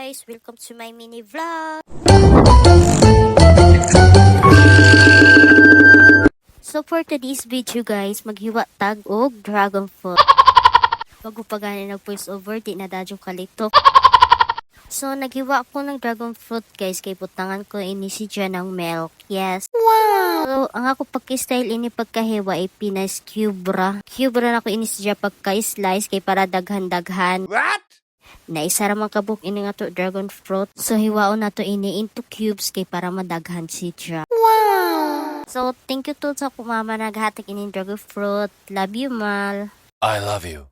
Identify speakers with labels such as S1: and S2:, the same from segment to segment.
S1: guys! Welcome to my mini vlog! So for today's video guys, maghiwa tag og dragon fruit. Bago pa gani nag voice over, di na dadyong kalito. So naghiwa ako ng dragon fruit guys, kay butangan ko ini si Jan ng milk. Yes. Wow! So ang ako pagka-style ini pagkahiwa ay pinas cubra. Cubra na ko ini siya pagka-slice kay para daghan-daghan.
S2: What?
S1: Naisa ramang kabuk ini nga to dragon fruit. So hiwaon na to ini into cubes kay para madaghan siya.
S2: Wow!
S1: So thank you to sa kumama naghatag ini dragon fruit. Love you mal.
S2: I love you.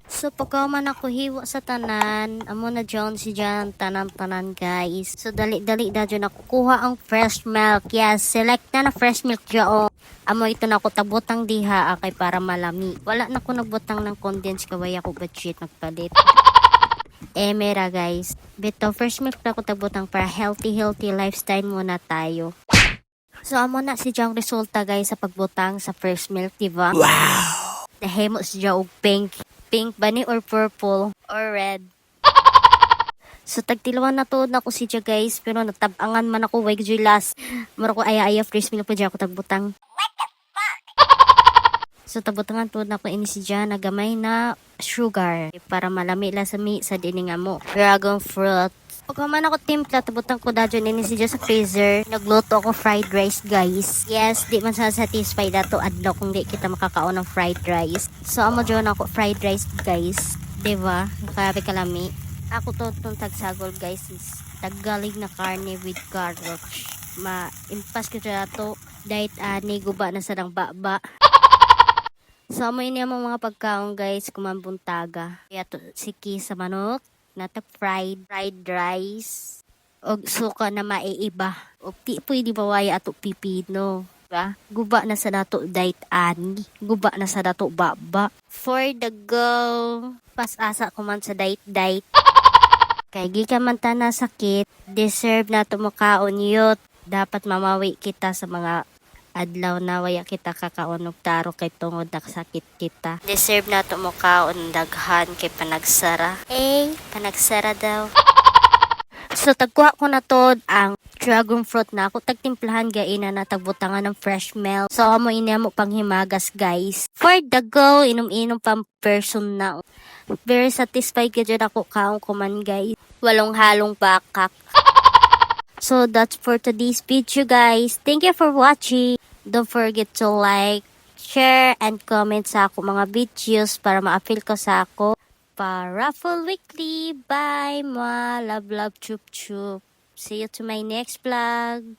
S1: So pagkaman ako hiwa sa tanan, amo na dyan si dyan tanan-tanan guys. So dali-dali na dyan ako kuha ang fresh milk. Yes, select na fresh milk dyan. Amo ito na ako tabutang diha kay para malami. Wala na ko nagbutang ng condensed kaway ako budget magpalit. Mera guys. Bito fresh milk na ako tabutang para healthy lifestyle muna tayo. So amo na si dyan resulta guys sa pagbutang sa fresh milk, diba?
S2: Wow!
S1: Nahemo si dyan og pink. Pink ba ni or purple or red? So tagtilawan na to na ko si dyan guys, pero natabangan man ako wag last. Mara ko aya-aya fresh milk pa dyan ako tagbutang. So tabutangan po na ko ini si dyan na gamay na sugar para malami lasami sa dining mo. Dragon fruit. Pag man ako timpla, tabutang ko dadyo ini si dyan sa freezer. Nagluto ako fried rice guys. Yes, di man satisfy dato adlaw kung di kita makakaon ng fried rice. So amo dyan ako fried rice guys. Diba? Grabe kalami. Ako to itong tagsagol guys is taggalig na karne with carrots. Ma-impas ko dyan to dahit ani guba na sa ng baba. So amo ini ang mga pagkaon guys kumambuntaga. Kaya to siki sa manok nata fried rice og suka na maiiba og ti pwede bawaya ato pipino ba guba na sa dato dahit ani guba na sa dato baba for the go pasasa ko man sa date kay gikan man ta na sakit deserve na to makaon yut dapat mamawi kita sa mga adlaw na waya kita kakaon og taro kay tungod nagsakit kita. Deserve na to mo kaon daghan kay panagsara. Panagsara daw. So tagkuha ko na to ang dragon fruit na ako tagtimplahan gaina na tagbutangan ng fresh milk. So amo ini mo panghimagas guys. For the go inom-inom pang person na. Very satisfied gyud ako kaon ko man guys. Walong halong bakak. So that's for today's video guys. Thank you for watching. Don't forget to like, share, and comment sa ako mga videos para ma-appeal ko sa ako. Raffle Weekly. Bye mga love chup chup. See you to my next vlog.